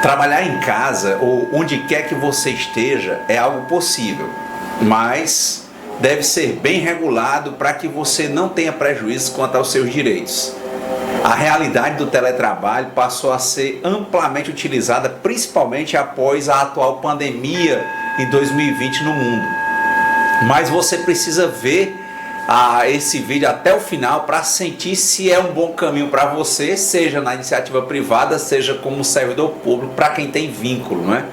Trabalhar em casa ou onde quer que você esteja é algo possível, mas deve ser bem regulado para que você não tenha prejuízo quanto aos seus direitos. A realidade do teletrabalho passou a ser amplamente utilizada, principalmente após a atual pandemia em 2020 no mundo. Mas você precisa ver esse vídeo até o final para sentir se é um bom caminho para você, seja na iniciativa privada, seja como servidor público, para quem tem vínculo, não é?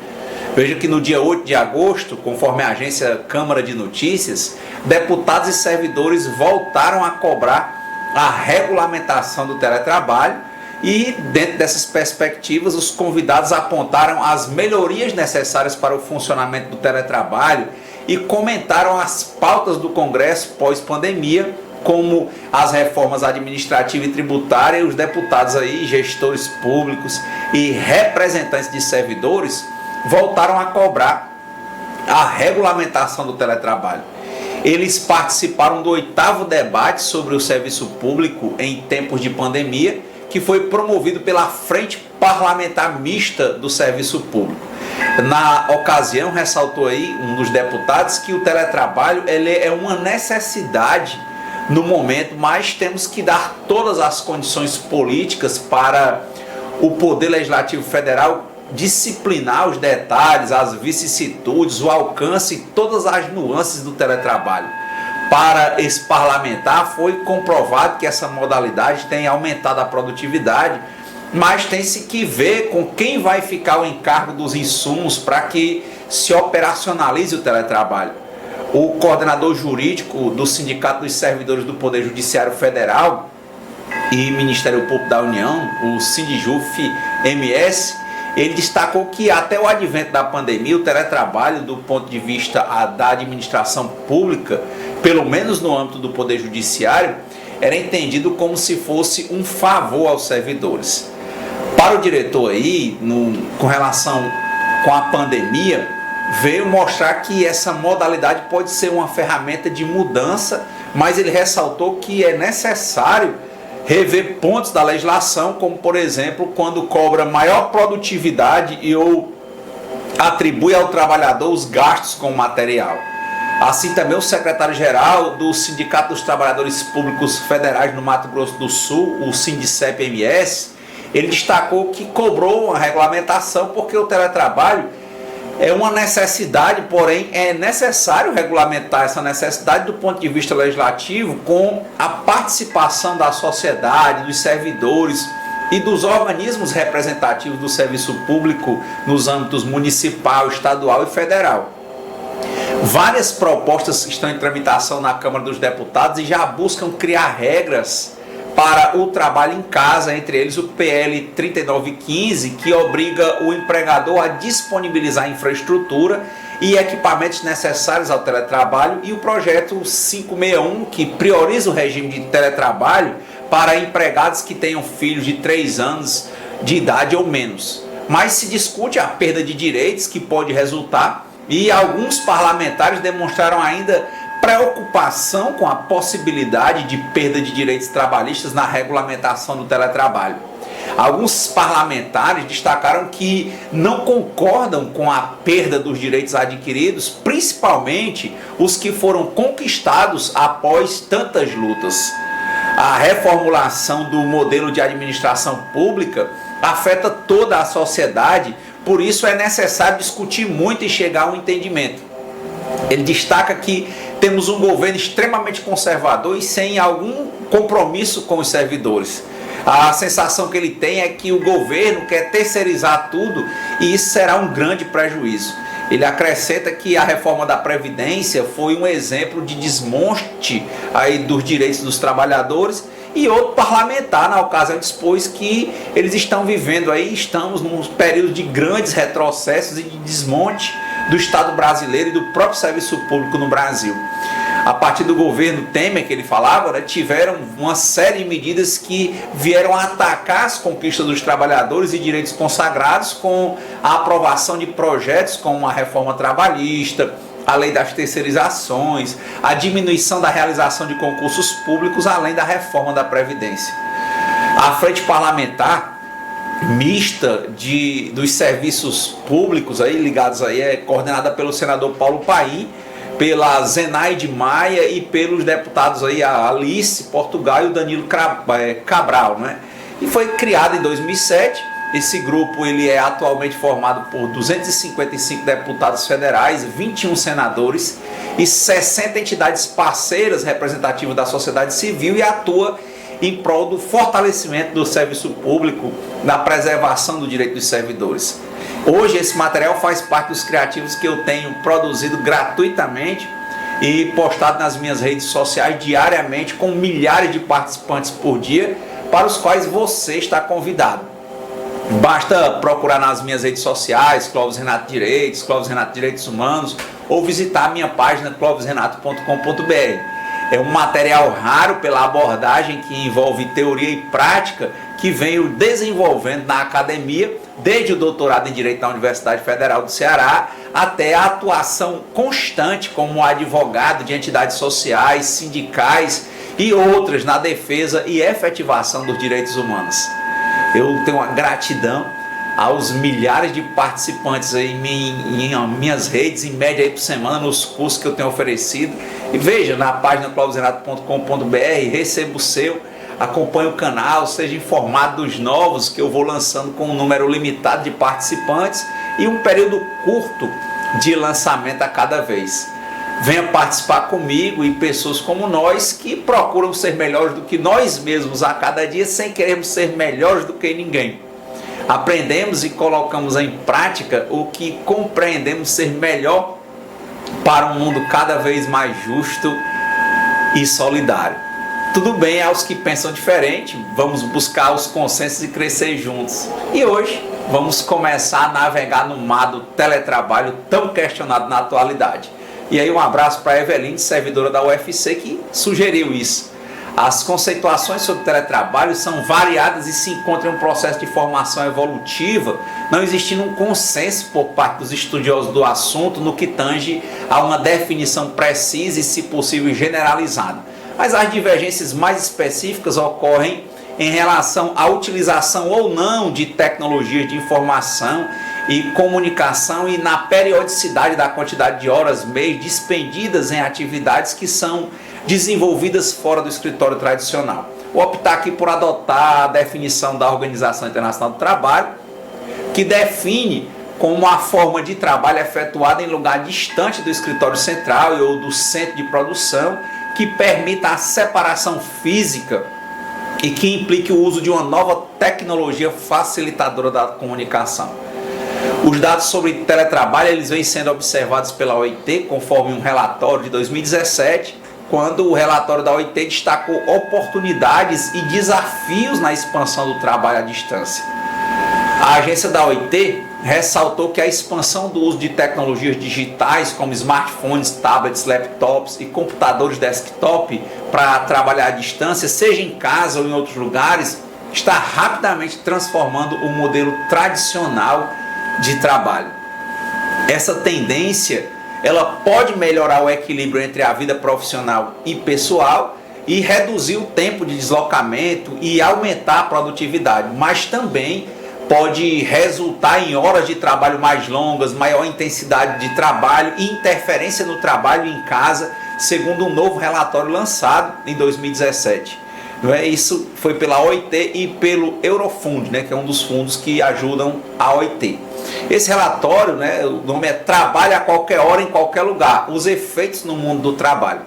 Veja que no dia 8 de agosto, conforme a agência Câmara de Notícias, deputados e servidores voltaram a cobrar a regulamentação do teletrabalho e, dentro dessas perspectivas, os convidados apontaram as melhorias necessárias para o funcionamento do teletrabalho e comentaram as pautas do Congresso pós-pandemia, como as reformas administrativa e tributária. E os deputados aí, gestores públicos e representantes de servidores voltaram a cobrar a regulamentação do teletrabalho. Eles participaram do 8º debate sobre o serviço público em tempos de pandemia, que foi promovido pela Frente Parlamentar Mista do Serviço Público. Na ocasião, ressaltou aí um dos deputados que o teletrabalho ele é uma necessidade no momento, mas temos que dar todas as condições políticas para o Poder Legislativo Federal disciplinar os detalhes, as vicissitudes, o alcance e todas as nuances do teletrabalho. Para esse parlamentar, foi comprovado que essa modalidade tem aumentado a produtividade, mas tem-se que ver com quem vai ficar o encargo dos insumos para que se operacionalize o teletrabalho. O coordenador jurídico do Sindicato dos Servidores do Poder Judiciário Federal e Ministério Público da União, o Sindjuf-MS, ele destacou que até o advento da pandemia, o teletrabalho, do ponto de vista da administração pública, pelo menos no âmbito do Poder Judiciário, era entendido como se fosse um favor aos servidores. Para o diretor aí, com relação com a pandemia, veio mostrar que essa modalidade pode ser uma ferramenta de mudança, mas ele ressaltou que é necessário rever pontos da legislação, como por exemplo, quando cobra maior produtividade ou atribui ao trabalhador os gastos com o material. Assim também o secretário-geral do Sindicato dos Trabalhadores Públicos Federais no Mato Grosso do Sul, o Sindicep-MS, ele destacou que cobrou uma regulamentação porque o teletrabalho é uma necessidade, porém é necessário regulamentar essa necessidade do ponto de vista legislativo com a participação da sociedade, dos servidores e dos organismos representativos do serviço público nos âmbitos municipal, estadual e federal. Várias propostas estão em tramitação na Câmara dos Deputados e já buscam criar regras para o trabalho em casa, entre eles o PL 3915, que obriga o empregador a disponibilizar infraestrutura e equipamentos necessários ao teletrabalho, e o projeto 561, que prioriza o regime de teletrabalho para empregados que tenham filhos de 3 anos de idade ou menos. Mas se discute a perda de direitos que pode resultar, e alguns parlamentares demonstraram ainda preocupação com a possibilidade de perda de direitos trabalhistas na regulamentação do teletrabalho. Alguns parlamentares destacaram que não concordam com a perda dos direitos adquiridos, principalmente os que foram conquistados após tantas lutas. A reformulação do modelo de administração pública afeta toda a sociedade, por isso é necessário discutir muito e chegar a um entendimento. Ele destaca que temos um governo extremamente conservador e sem algum compromisso com os servidores. A sensação que ele tem é que o governo quer terceirizar tudo e isso será um grande prejuízo. Ele acrescenta que a reforma da Previdência foi um exemplo de desmonte aí dos direitos dos trabalhadores, e outro parlamentar na ocasião dispôs que eles estão vivendo aí, estamos num período de grandes retrocessos e de desmonte do Estado brasileiro e do próprio serviço público no Brasil. A partir do governo Temer, que ele falava, tiveram uma série de medidas que vieram atacar as conquistas dos trabalhadores e direitos consagrados, com a aprovação de projetos como a reforma trabalhista, a lei das terceirizações, a diminuição da realização de concursos públicos, além da reforma da Previdência. A Frente Parlamentar mista dos serviços públicos aí ligados aí, é coordenada pelo senador Paulo Paim, pela Zenaide Maia e pelos deputados aí a Alice Portugal e o Danilo Cabral, né? E foi criado em 2007. Esse grupo ele é atualmente formado por 255 deputados federais, 21 senadores e 60 entidades parceiras representativas da sociedade civil, e atua em prol do fortalecimento do serviço público, na preservação do direito dos servidores. Hoje esse material faz parte dos criativos que eu tenho produzido gratuitamente e postado nas minhas redes sociais diariamente, com milhares de participantes por dia, para os quais você está convidado. Basta procurar nas minhas redes sociais, Clóvis Renato Direitos, Clóvis Renato Direitos Humanos, ou visitar a minha página clovisrenato.com.br. É um material raro pela abordagem que envolve teoria e prática, que venho desenvolvendo na academia, desde o doutorado em Direito da Universidade Federal do Ceará, até a atuação constante como advogado de entidades sociais, sindicais e outras na defesa e efetivação dos direitos humanos. Eu tenho uma gratidão aos milhares de participantes aí em minhas redes, em média aí por semana, nos cursos que eu tenho oferecido. E veja, na página clovisrenato.com.br, receba o seu, acompanhe o canal, seja informado dos novos que eu vou lançando com um número limitado de participantes e um período curto de lançamento a cada vez. Venha participar comigo e pessoas como nós que procuram ser melhores do que nós mesmos a cada dia, sem querermos ser melhores do que ninguém. Aprendemos e colocamos em prática o que compreendemos ser melhor para um mundo cada vez mais justo e solidário. Tudo bem aos que pensam diferente, vamos buscar os consensos e crescer juntos. E hoje vamos começar a navegar no mar do teletrabalho tão questionado na atualidade. E aí um abraço para a Eveline, servidora da UFC, que sugeriu isso. As conceituações sobre teletrabalho são variadas e se encontram em um processo de formação evolutiva, não existindo um consenso por parte dos estudiosos do assunto no que tange a uma definição precisa e, se possível, generalizada. Mas as divergências mais específicas ocorrem em relação à utilização ou não de tecnologias de informação e comunicação e na periodicidade da quantidade de horas mês dispendidas em atividades que são desenvolvidas fora do escritório tradicional. Vou optar aqui por adotar a definição da Organização Internacional do Trabalho, que define como a forma de trabalho efetuada em lugar distante do escritório central ou do centro de produção, que permita a separação física e que implique o uso de uma nova tecnologia facilitadora da comunicação. Os dados sobre teletrabalho eles vêm sendo observados pela OIT, conforme um relatório de 2017, quando o relatório da OIT destacou oportunidades e desafios na expansão do trabalho à distância. A agência da OIT ressaltou que a expansão do uso de tecnologias digitais como smartphones, tablets, laptops e computadores desktop para trabalhar à distância, seja em casa ou em outros lugares, está rapidamente transformando o modelo tradicional de trabalho. Essa tendência ela pode melhorar o equilíbrio entre a vida profissional e pessoal e reduzir o tempo de deslocamento e aumentar a produtividade, mas também pode resultar em horas de trabalho mais longas, maior intensidade de trabalho e interferência no trabalho em casa, segundo um novo relatório lançado em 2017. Isso foi pela OIT e pelo Eurofund, que é um dos fundos que ajudam a OIT. Esse relatório, o nome é Trabalho a Qualquer Hora, em Qualquer Lugar, os efeitos no mundo do trabalho.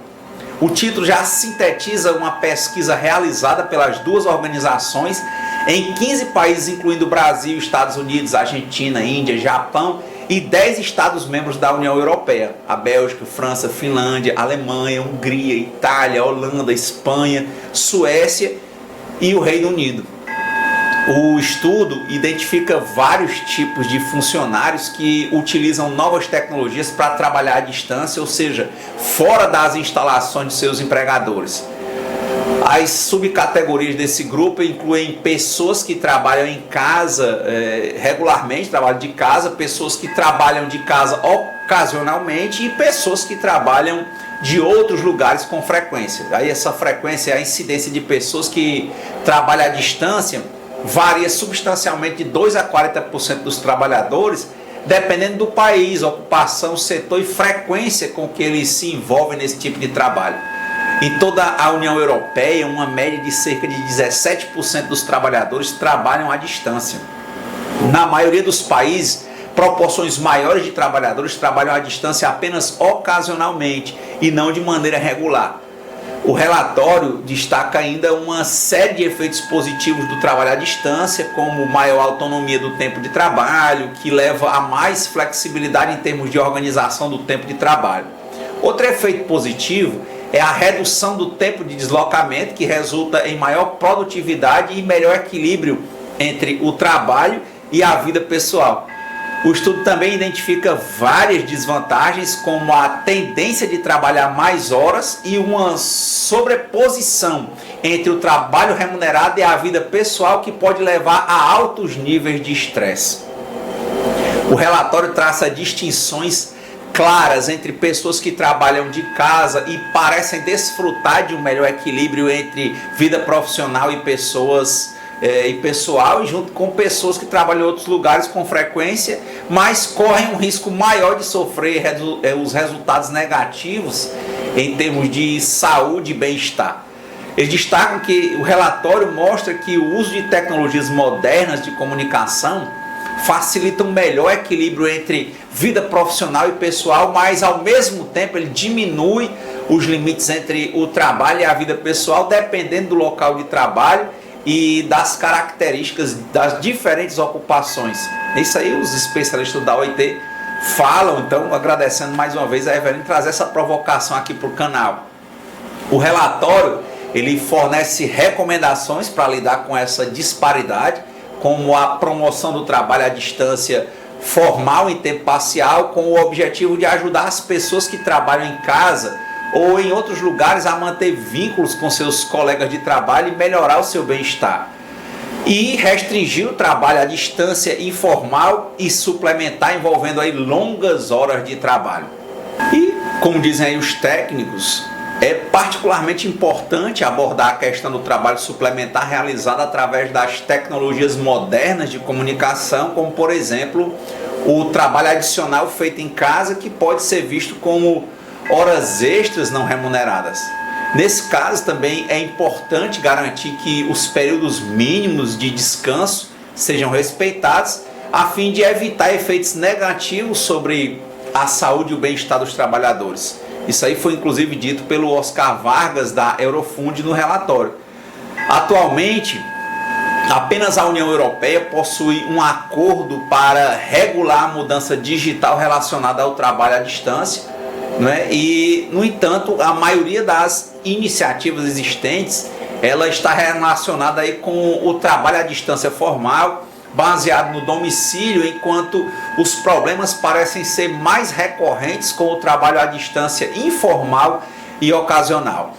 O título já sintetiza uma pesquisa realizada pelas duas organizações em 15 países, incluindo Brasil, Estados Unidos, Argentina, Índia, Japão e 10 Estados-membros da União Europeia: a Bélgica, França, Finlândia, Alemanha, Hungria, Itália, Holanda, Espanha, Suécia e o Reino Unido. O estudo identifica vários tipos de funcionários que utilizam novas tecnologias para trabalhar à distância, ou seja, fora das instalações de seus empregadores. As subcategorias desse grupo incluem pessoas que trabalham em casa regularmente, trabalham de casa, pessoas que trabalham de casa ocasionalmente e pessoas que trabalham de outros lugares com frequência. Aí essa frequência é a incidência de pessoas que trabalham à distância varia substancialmente de 2 a 40% dos trabalhadores, dependendo do país, ocupação, setor e frequência com que eles se envolvem nesse tipo de trabalho. Em toda a União Europeia, uma média de cerca de 17% dos trabalhadores trabalham à distância. Na maioria dos países, proporções maiores de trabalhadores trabalham à distância apenas ocasionalmente e não de maneira regular. O relatório destaca ainda uma série de efeitos positivos do trabalho à distância, como maior autonomia do tempo de trabalho, que leva a mais flexibilidade em termos de organização do tempo de trabalho. Outro efeito positivo é a redução do tempo de deslocamento, que resulta em maior produtividade e melhor equilíbrio entre o trabalho e a vida pessoal. O estudo também identifica várias desvantagens, como a tendência de trabalhar mais horas e uma sobreposição entre o trabalho remunerado e a vida pessoal, que pode levar a altos níveis de estresse. O relatório traça distinções claras entre pessoas que trabalham de casa e parecem desfrutar de um melhor equilíbrio entre vida profissional e pessoal, e junto com pessoas que trabalham em outros lugares com frequência, mas correm um risco maior de sofrer os resultados negativos em termos de saúde e bem-estar. Eles destacam que o relatório mostra que o uso de tecnologias modernas de comunicação facilita um melhor equilíbrio entre vida profissional e pessoal, mas ao mesmo tempo ele diminui os limites entre o trabalho e a vida pessoal, dependendo do local de trabalho e das características das diferentes ocupações. Isso aí os especialistas da OIT falam. Então, agradecendo mais uma vez a Eveline trazer essa provocação aqui para o canal. O relatório ele fornece recomendações para lidar com essa disparidade, como a promoção do trabalho à distância formal em tempo parcial, com o objetivo de ajudar as pessoas que trabalham em casa ou em outros lugares a manter vínculos com seus colegas de trabalho e melhorar o seu bem-estar. E restringir o trabalho à distância informal e suplementar, envolvendo aí longas horas de trabalho. E, como dizem aí os técnicos, é particularmente importante abordar a questão do trabalho suplementar realizado através das tecnologias modernas de comunicação, como, por exemplo, o trabalho adicional feito em casa, que pode ser visto como horas extras não remuneradas. Nesse caso também é importante garantir que os períodos mínimos de descanso sejam respeitados, a fim de evitar efeitos negativos sobre a saúde e o bem-estar dos trabalhadores. Isso aí foi inclusive dito pelo Oscar Vargas da Eurofund no relatório. Atualmente, apenas a União Europeia possui um acordo para regular a mudança digital relacionada ao trabalho à distância, e, no entanto, a maioria das iniciativas existentes ela está relacionada aí com o trabalho à distância formal, baseado no domicílio, enquanto os problemas parecem ser mais recorrentes com o trabalho à distância informal e ocasional.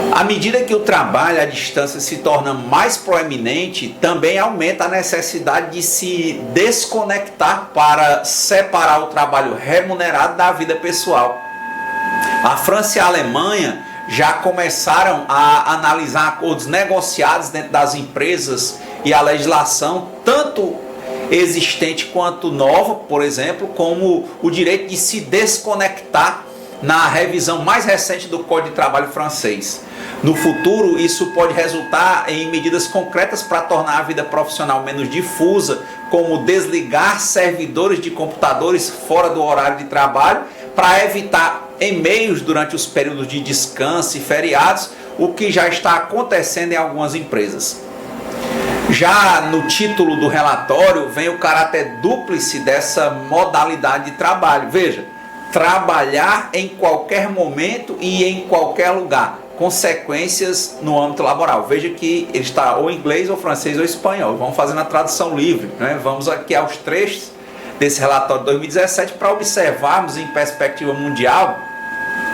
À medida que o trabalho à distância se torna mais proeminente, também aumenta a necessidade de se desconectar para separar o trabalho remunerado da vida pessoal. A França e a Alemanha já começaram a analisar acordos negociados dentro das empresas e a legislação, tanto existente quanto nova, por exemplo, como o direito de se desconectar na revisão mais recente do Código de Trabalho francês. No futuro, isso pode resultar em medidas concretas para tornar a vida profissional menos difusa, como desligar servidores de computadores fora do horário de trabalho para evitar e-mails durante os períodos de descanso e feriados, o que já está acontecendo em algumas empresas. Já no título do relatório vem o caráter dúplice dessa modalidade de trabalho. Veja, trabalhar em qualquer momento e em qualquer lugar. Consequências no âmbito laboral. Veja que ele está ou em inglês, ou francês, ou espanhol. Vamos fazendo a tradução livre, Vamos aqui aos trechos desse relatório de 2017 para observarmos em perspectiva mundial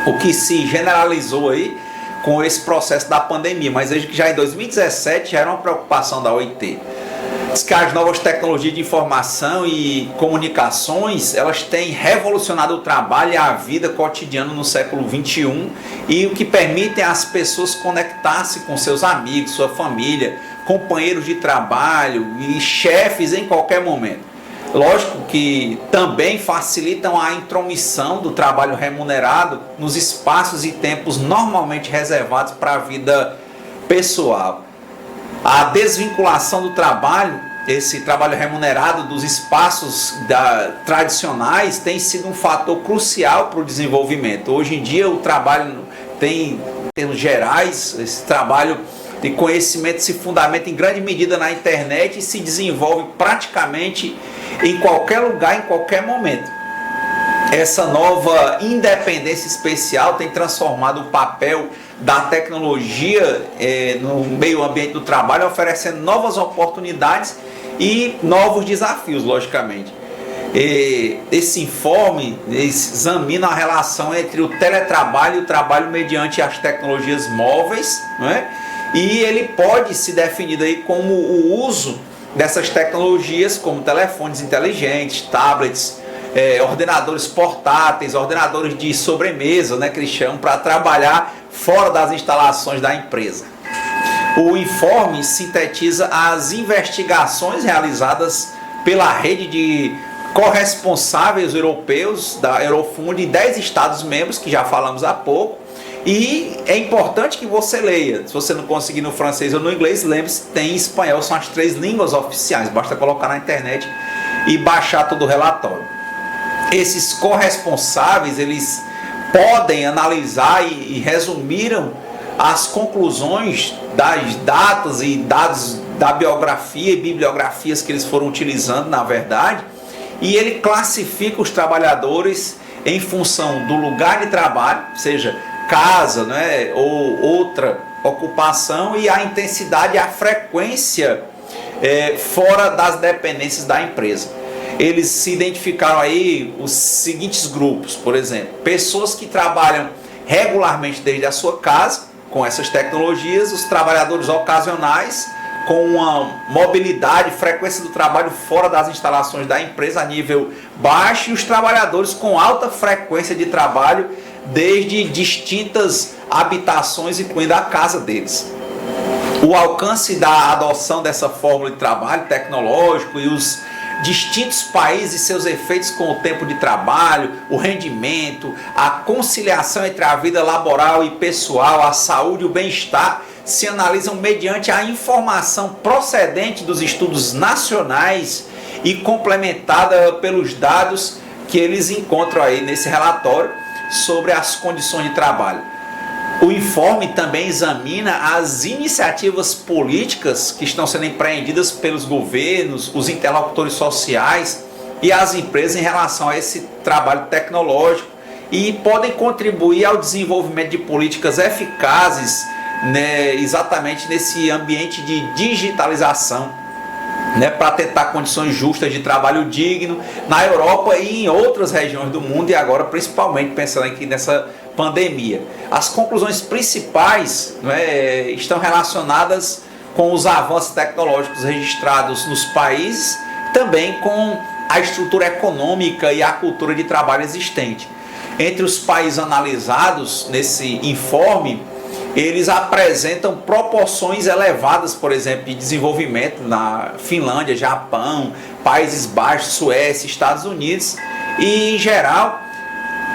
o que se generalizou aí com esse processo da pandemia. Mas veja que já em 2017 já era uma preocupação da OIT. Diz que as novas tecnologias de informação e comunicações, elas têm revolucionado o trabalho e a vida cotidiana no século XXI, e o que permitem às pessoas conectar-se com seus amigos, sua família, companheiros de trabalho e chefes em qualquer momento. Lógico que também facilitam a intromissão do trabalho remunerado nos espaços e tempos normalmente reservados para a vida pessoal. A desvinculação do trabalho, esse trabalho remunerado dos espaços tradicionais, tem sido um fator crucial para o desenvolvimento. Hoje em dia o trabalho tem, em termos gerais, esse trabalho de conhecimento se fundamenta em grande medida na internet e se desenvolve praticamente em qualquer lugar, em qualquer momento. Essa nova independência especial tem transformado o papel da tecnologia no meio ambiente do trabalho, oferecendo novas oportunidades e novos desafios, logicamente. Esse informe examina a relação entre o teletrabalho e o trabalho mediante as tecnologias móveis, não é? E ele pode se definir aí como o uso dessas tecnologias, como telefones inteligentes, tablets, ordenadores portáteis, ordenadores de sobremesa, né, que eles chamam, para trabalhar fora das instalações da empresa. O informe sintetiza as investigações realizadas pela rede de corresponsáveis europeus da Eurofund em 10 Estados-membros, que já falamos há pouco. E é importante que você leia. Se você não conseguir no francês ou no inglês, lembre-se, tem em espanhol, são as 3 línguas oficiais. Basta colocar na internet e baixar todo o relatório. Esses corresponsáveis, eles podem analisar e resumiram as conclusões das datas e dados da biografia e bibliografias que eles foram utilizando, na verdade, e ele classifica os trabalhadores em função do lugar de trabalho, seja casa, né, ou outra ocupação, e a intensidade e a frequência fora das dependências da empresa. Eles se identificaram aí os seguintes grupos, por exemplo, pessoas que trabalham regularmente desde a sua casa com essas tecnologias, os trabalhadores ocasionais com uma mobilidade, frequência do trabalho fora das instalações da empresa a nível baixo, e os trabalhadores com alta frequência de trabalho desde distintas habitações, incluindo a casa deles. O alcance da adoção dessa fórmula de trabalho tecnológico e os distintos países e seus efeitos com o tempo de trabalho, o rendimento, a conciliação entre a vida laboral e pessoal, a saúde e o bem-estar se analisam mediante a informação procedente dos estudos nacionais e complementada pelos dados que eles encontram aí nesse relatório sobre as condições de trabalho. O informe também examina as iniciativas políticas que estão sendo empreendidas pelos governos, os interlocutores sociais e as empresas em relação a esse trabalho tecnológico e podem contribuir ao desenvolvimento de políticas eficazes, né, exatamente nesse ambiente de digitalização, né, para tentar condições justas de trabalho digno na Europa e em outras regiões do mundo, e agora principalmente pensando aqui nessa pandemia. As conclusões principais, né, estão relacionadas com os avanços tecnológicos registrados nos países, também com a estrutura econômica e a cultura de trabalho existente. Entre os países analisados nesse informe, eles apresentam proporções elevadas, por exemplo, de desenvolvimento na Finlândia, Japão, Países Baixos, Suécia, Estados Unidos, e em geral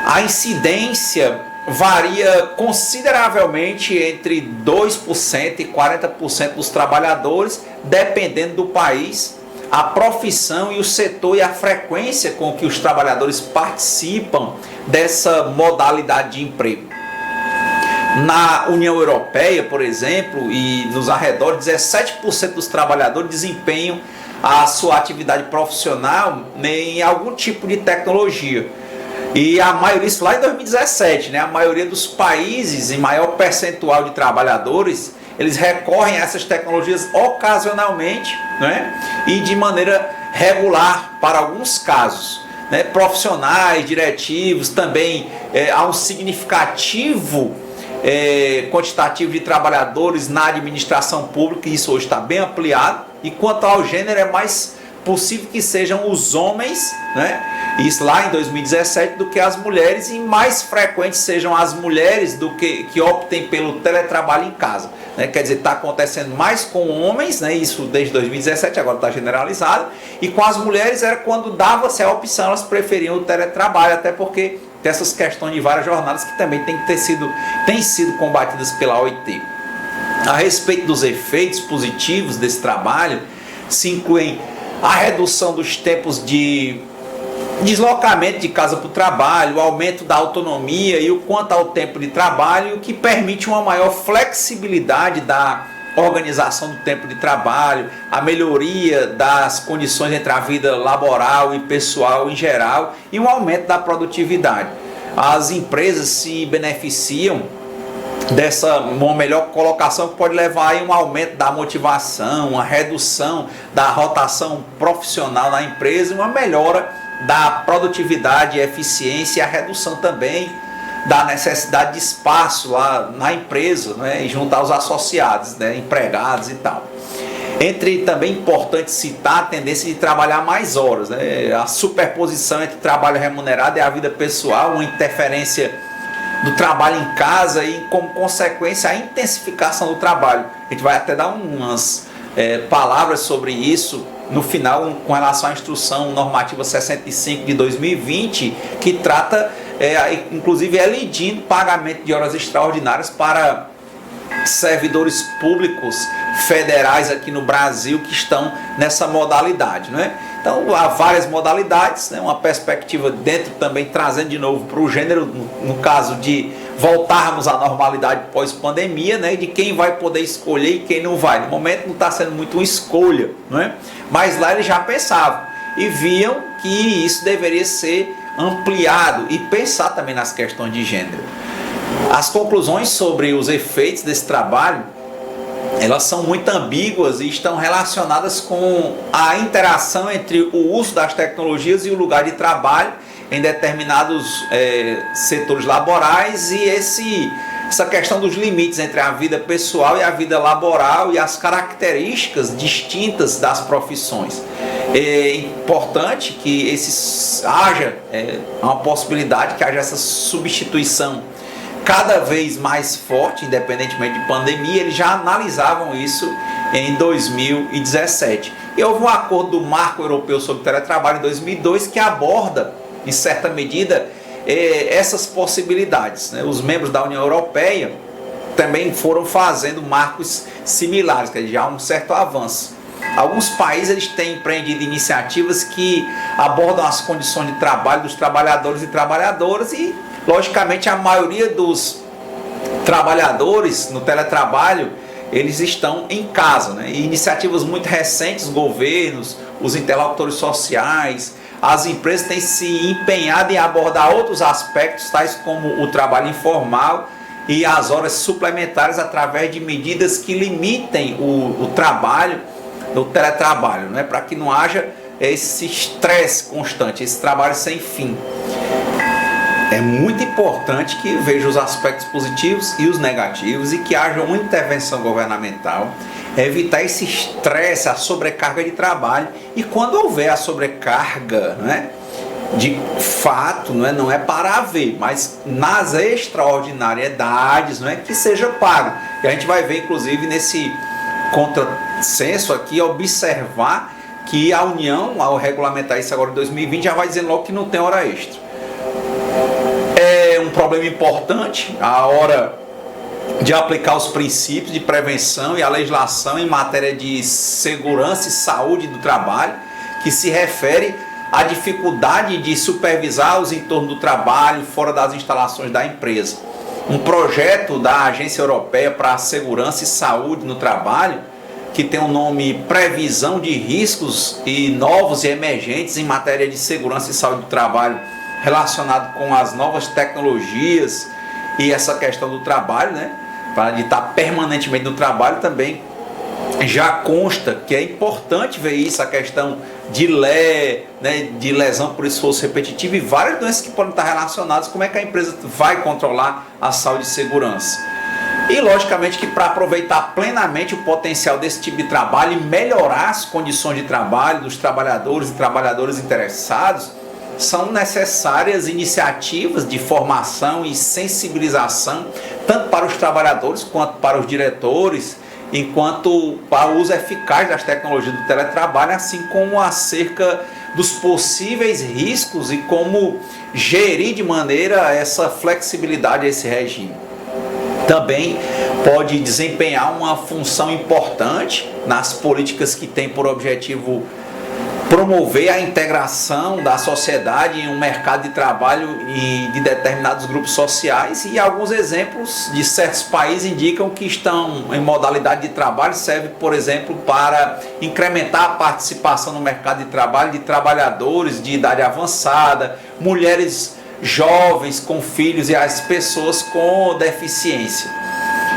a incidência varia consideravelmente entre 2% e 40% dos trabalhadores, dependendo do país, a profissão e o setor e a frequência com que os trabalhadores participam dessa modalidade de emprego. Na União Europeia, por exemplo, e nos arredores, 17% dos trabalhadores desempenham a sua atividade profissional em algum tipo de tecnologia. E a maioria, isso lá em 2017, né, a maioria dos países, em maior percentual de trabalhadores, eles recorrem a essas tecnologias ocasionalmente, né, e de maneira regular para alguns casos. Né, profissionais, diretivos, também há um significativo quantitativo de trabalhadores na administração pública, e isso hoje está bem ampliado, e quanto ao gênero é mais possível que sejam os homens, né? Isso lá em 2017, do que as mulheres, e mais frequentes sejam as mulheres do que optem pelo teletrabalho em casa, né? Quer dizer, está acontecendo mais com homens, né? Isso desde 2017, agora está generalizado, e com as mulheres era quando dava-se a opção, elas preferiam o teletrabalho, até porque tem essas questões de várias jornadas que também têm sido combatidas pela OIT. A respeito dos efeitos positivos desse trabalho, se incluem a redução dos tempos de deslocamento de casa para o trabalho, o aumento da autonomia e o quanto ao tempo de trabalho, o que permite uma maior flexibilidade da organização do tempo de trabalho, a melhoria das condições entre a vida laboral e pessoal em geral e um aumento da produtividade. As empresas se beneficiam dessa uma melhor colocação, que pode levar a um aumento da motivação, uma redução da rotação profissional na empresa, uma melhora da produtividade e eficiência, e a redução também da necessidade de espaço lá na empresa, né, e junto aos associados, né, empregados e tal. Entre também importante citar a tendência de trabalhar mais horas, né, a superposição entre trabalho remunerado e a vida pessoal, uma interferência do trabalho em casa e, como consequência, a intensificação do trabalho. A gente vai até dar umas palavras sobre isso no final, com relação à Instrução Normativa 65 de 2020, que trata, inclusive, elidindo pagamento de horas extraordinárias para servidores públicos federais aqui no Brasil que estão nessa modalidade, né? Então há várias modalidades, né? Uma perspectiva dentro também trazendo de novo para o gênero, no caso de voltarmos à normalidade pós-pandemia, né? De quem vai poder escolher e quem não vai. No momento não está sendo muito uma escolha, né? Mas lá eles já pensavam e viam que isso deveria ser ampliado e pensar também nas questões de gênero. As conclusões sobre os efeitos desse trabalho, elas são muito ambíguas e estão relacionadas com a interação entre o uso das tecnologias e o lugar de trabalho em determinados setores laborais, e essa questão dos limites entre a vida pessoal e a vida laboral e as características distintas das profissões. É importante que haja uma possibilidade que haja essa substituição cada vez mais forte, independentemente de pandemia. Eles já analisavam isso em 2017. E houve um acordo do Marco Europeu sobre Teletrabalho em 2002 que aborda, em certa medida, essas possibilidades, né? Os membros da União Europeia também foram fazendo marcos similares, que já há um certo avanço. Alguns países eles têm empreendido iniciativas que abordam as condições de trabalho dos trabalhadores e trabalhadoras, e logicamente a maioria dos trabalhadores no teletrabalho eles estão em casa, né? E iniciativas muito recentes, os governos, os interlocutores sociais, as empresas têm se empenhado em abordar outros aspectos, tais como o trabalho informal e as horas suplementares, através de medidas que limitem o trabalho, o teletrabalho, né? Para que não haja esse estresse constante, esse trabalho sem fim. É muito importante que veja os aspectos positivos e os negativos e que haja uma intervenção governamental, evitar esse estresse, a sobrecarga de trabalho. E quando houver a sobrecarga, né, de fato, não é para haver, mas nas extraordinariedades, não é, que seja pago. E a gente vai ver, inclusive, nesse contrassenso aqui, observar que a União, ao regulamentar isso agora em 2020, já vai dizendo logo que não tem hora extra. É um problema importante a hora de aplicar os princípios de prevenção e a legislação em matéria de segurança e saúde do trabalho, que se refere à dificuldade de supervisar os entornos do trabalho fora das instalações da empresa. Um projeto da Agência Europeia para a Segurança e Saúde no Trabalho, que tem o nome Previsão de Riscos e Novos e Emergentes em Matéria de Segurança e Saúde do Trabalho, relacionado com as novas tecnologias e essa questão do trabalho, né, para estar permanentemente no trabalho, também já consta que é importante ver isso, a questão de de lesão por esforço repetitivo e várias doenças que podem estar relacionadas. Como é que a empresa vai controlar a saúde e segurança? E logicamente que para aproveitar plenamente o potencial desse tipo de trabalho e melhorar as condições de trabalho dos trabalhadores e trabalhadoras interessados, são necessárias iniciativas de formação e sensibilização, tanto para os trabalhadores quanto para os diretores, enquanto para o uso eficaz das tecnologias do teletrabalho, assim como acerca dos possíveis riscos e como gerir de maneira essa flexibilidade a esse regime. Também pode desempenhar uma função importante nas políticas que têm por objetivo promover a integração da sociedade em um mercado de trabalho e de determinados grupos sociais, e alguns exemplos de certos países indicam que estão em modalidade de trabalho, serve, por exemplo, para incrementar a participação no mercado de trabalho de trabalhadores de idade avançada, mulheres jovens com filhos e as pessoas com deficiência.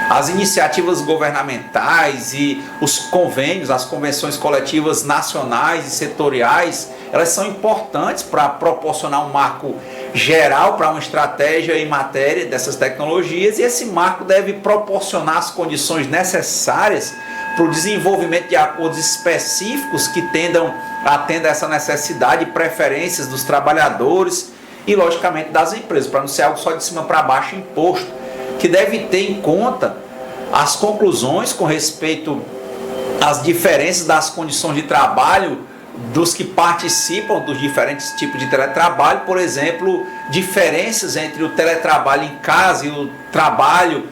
As iniciativas governamentais e os convênios, as convenções coletivas nacionais e setoriais, elas são importantes para proporcionar um marco geral para uma estratégia em matéria dessas tecnologias, e esse marco deve proporcionar as condições necessárias para o desenvolvimento de acordos específicos que atendam a essa necessidade e preferências dos trabalhadores e, logicamente, das empresas, para não ser algo só de cima para baixo imposto, que deve ter em conta as conclusões com respeito às diferenças das condições de trabalho dos que participam dos diferentes tipos de teletrabalho, por exemplo, diferenças entre o teletrabalho em casa e o trabalho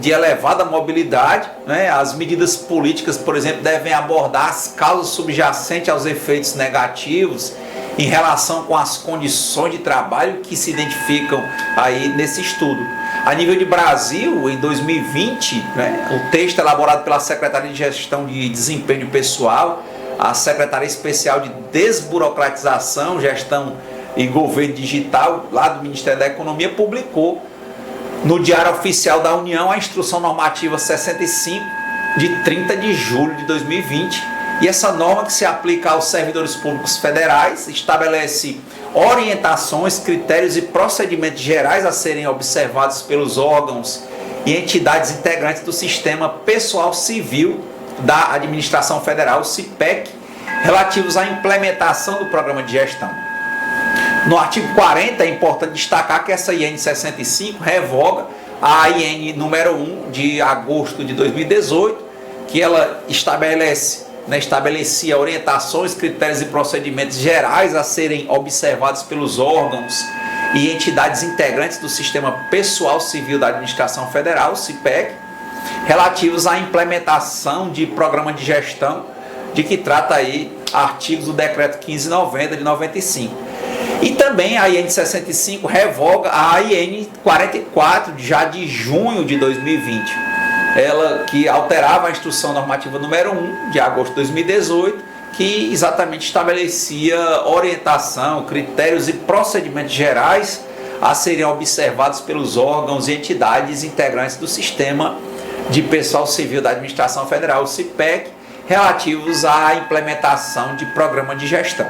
de elevada mobilidade, né? As medidas políticas, por exemplo, devem abordar as causas subjacentes aos efeitos negativos em relação com as condições de trabalho que se identificam aí nesse estudo. A nível de Brasil, em 2020, né, o texto elaborado pela Secretaria de Gestão de Desempenho Pessoal, a Secretaria Especial de Desburocratização, Gestão e Governo Digital, lá do Ministério da Economia, publicou no Diário Oficial da União a Instrução Normativa 65, de 30 de julho de 2020, e essa norma, que se aplica aos servidores públicos federais, estabelece orientações, critérios e procedimentos gerais a serem observados pelos órgãos e entidades integrantes do Sistema Pessoal Civil da Administração Federal, CIPEC, relativos à implementação do Programa de Gestão. No artigo 40, é importante destacar que essa IN 65 revoga a IN número 1 de agosto de 2018, que ela estabelecia orientações, critérios e procedimentos gerais a serem observados pelos órgãos e entidades integrantes do Sistema Pessoal Civil da Administração Federal, CIPEC, relativos à implementação de programa de gestão, de que trata aí artigos do Decreto 1590 de 95. E também a IN 65 revoga a IN 44, já de junho de 2020. Ela que alterava a Instrução Normativa número 1, de agosto de 2018, que exatamente estabelecia orientação, critérios e procedimentos gerais a serem observados pelos órgãos e entidades integrantes do Sistema de Pessoal Civil da Administração Federal, o CIPEC, relativos à implementação de programa de gestão.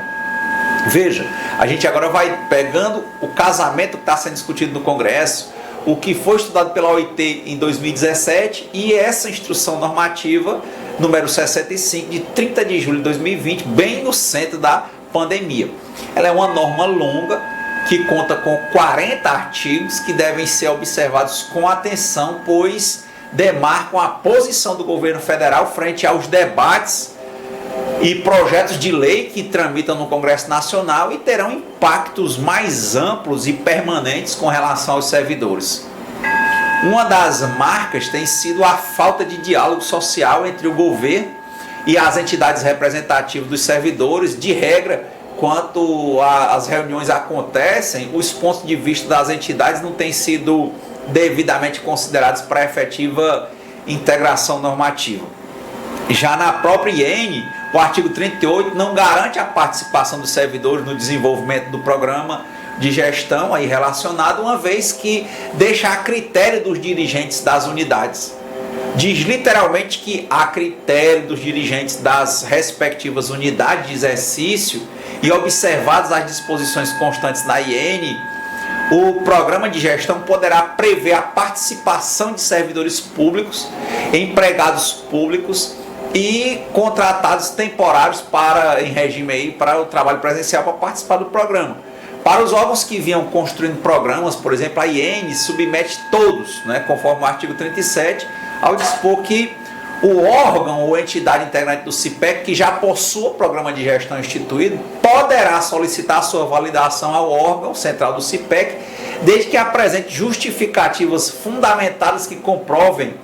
Veja, a gente agora vai pegando o casamento que está sendo discutido no Congresso, o que foi estudado pela OIT em 2017 e essa instrução normativa número 65 de 30 de julho de 2020, bem no centro da pandemia. Ela é uma norma longa que conta com 40 artigos que devem ser observados com atenção, pois demarcam a posição do governo federal frente aos debates e projetos de lei que tramitam no Congresso Nacional e terão impactos mais amplos e permanentes com relação aos servidores. Uma das marcas tem sido a falta de diálogo social entre o governo e as entidades representativas dos servidores. De regra, quando as reuniões acontecem, os pontos de vista das entidades não têm sido devidamente considerados para a efetiva integração normativa. Já na própria IN, o artigo 38 não garante a participação dos servidores no desenvolvimento do programa de gestão aí relacionado, uma vez que deixa a critério dos dirigentes das unidades. Diz literalmente que a critério dos dirigentes das respectivas unidades de exercício e observadas as disposições constantes na IN, o programa de gestão poderá prever a participação de servidores públicos, empregados públicos e contratados temporários em regime aí para o trabalho presencial para participar do programa. Para os órgãos que vinham construindo programas, por exemplo, a IN submete todos, né, conforme o artigo 37, ao dispor que o órgão ou entidade integrante do CIPEC que já possua o programa de gestão instituído poderá solicitar sua validação ao órgão central do CIPEC, desde que apresente justificativas fundamentadas que comprovem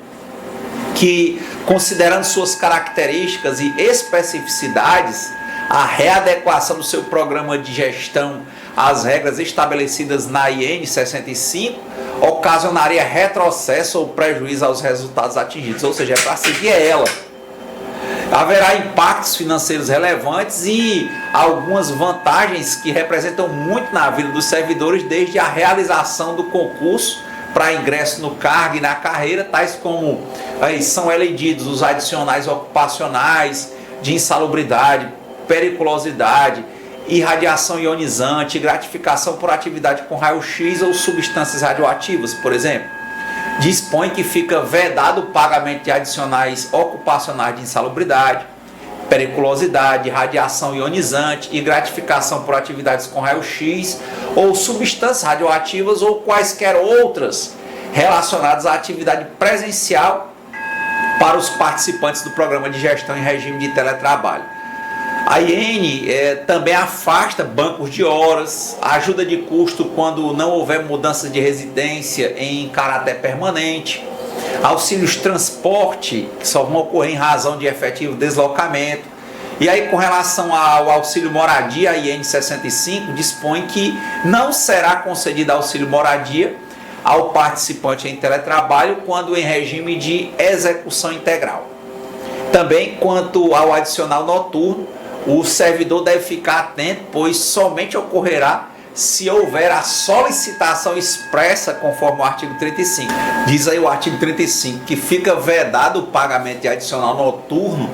que, considerando suas características e especificidades, a readequação do seu programa de gestão às regras estabelecidas na IN 65 ocasionaria retrocesso ou prejuízo aos resultados atingidos, ou seja, é para seguir ela. Haverá impactos financeiros relevantes e algumas vantagens que representam muito na vida dos servidores, desde a realização do concurso para ingresso no cargo e na carreira, tais como são elendidos os adicionais ocupacionais de insalubridade, periculosidade, irradiação ionizante, gratificação por atividade com raio-x ou substâncias radioativas, por exemplo. Dispõe que fica vedado o pagamento de adicionais ocupacionais de insalubridade, periculosidade, radiação ionizante e gratificação por atividades com raio-x ou substâncias radioativas ou quaisquer outras relacionadas à atividade presencial para os participantes do programa de gestão em regime de teletrabalho. A IN também afasta bancos de horas, ajuda de custo quando não houver mudanças de residência em caráter permanente, auxílios transporte que só vão ocorrer em razão de efetivo deslocamento. E aí, com relação ao auxílio moradia, a IN 65 dispõe que não será concedido auxílio moradia ao participante em teletrabalho quando em regime de execução integral. Também, quanto ao adicional noturno, o servidor deve ficar atento, pois somente ocorrerá se houver a solicitação expressa conforme o artigo 35. Diz aí o artigo 35 que fica vedado o pagamento de adicional noturno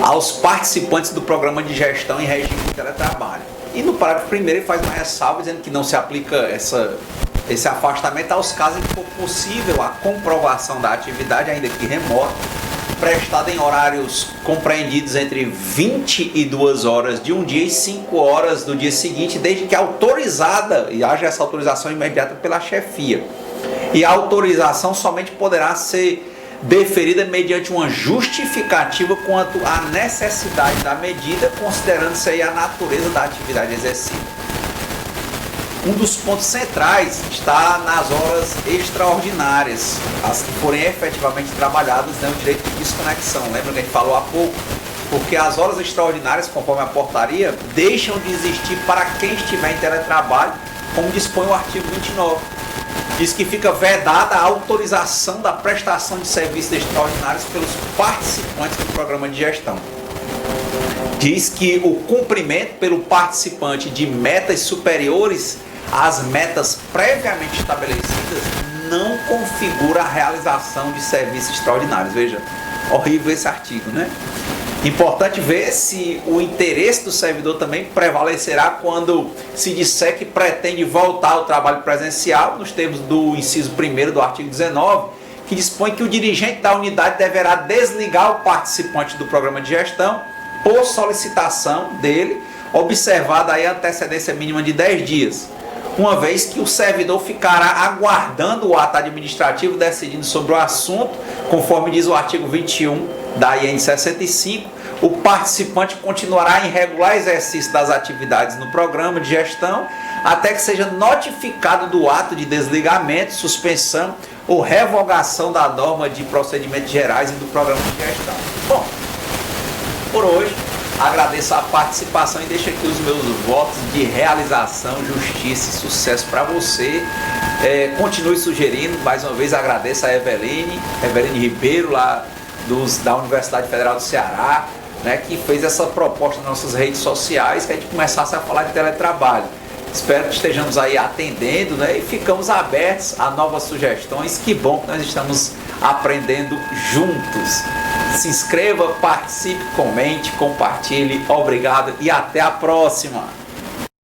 aos participantes do programa de gestão em regime de teletrabalho. E no parágrafo 1º ele faz uma ressalva dizendo que não se aplica esse afastamento aos casos em que for possível a comprovação da atividade, ainda que remota, prestada em horários compreendidos entre 22 horas de um dia e 5 horas do dia seguinte, desde que autorizada, e haja essa autorização imediata pela chefia. E a autorização somente poderá ser deferida mediante uma justificativa quanto à necessidade da medida, considerando-se aí a natureza da atividade exercida. Um dos pontos centrais está nas horas extraordinárias, as que forem efetivamente trabalhadas, né, o direito de desconexão. Lembra que a gente falou há pouco? Porque as horas extraordinárias, conforme a portaria, deixam de existir para quem estiver em teletrabalho, como dispõe o artigo 29. Diz que fica vedada a autorização da prestação de serviços extraordinários pelos participantes do programa de gestão. Diz que o cumprimento pelo participante de metas superiores às metas previamente estabelecidas não configura a realização de serviços extraordinários. Veja, horrível esse artigo, né? Importante ver se o interesse do servidor também prevalecerá quando se disser que pretende voltar ao trabalho presencial, nos termos do inciso 1º do artigo 19, que dispõe que o dirigente da unidade deverá desligar o participante do programa de gestão por solicitação dele, observada aí a antecedência mínima de 10 dias, uma vez que o servidor ficará aguardando o ato administrativo decidindo sobre o assunto, conforme diz o artigo 21 da IN 65, o participante continuará em regular exercício das atividades no programa de gestão até que seja notificado do ato de desligamento, suspensão ou revogação da norma de procedimentos gerais e do programa de gestão. Bom, por hoje agradeço a participação e deixo aqui os meus votos de realização, justiça e sucesso para você. Continue sugerindo, mais uma vez agradeço a Eveline Ribeiro, lá da Universidade Federal do Ceará, né, que fez essa proposta nas nossas redes sociais, que a gente começasse a falar de teletrabalho. Espero que estejamos aí atendendo, né, e ficamos abertos a novas sugestões. Que bom que nós estamos aprendendo juntos. Se inscreva, participe, comente, compartilhe. Obrigado e até a próxima!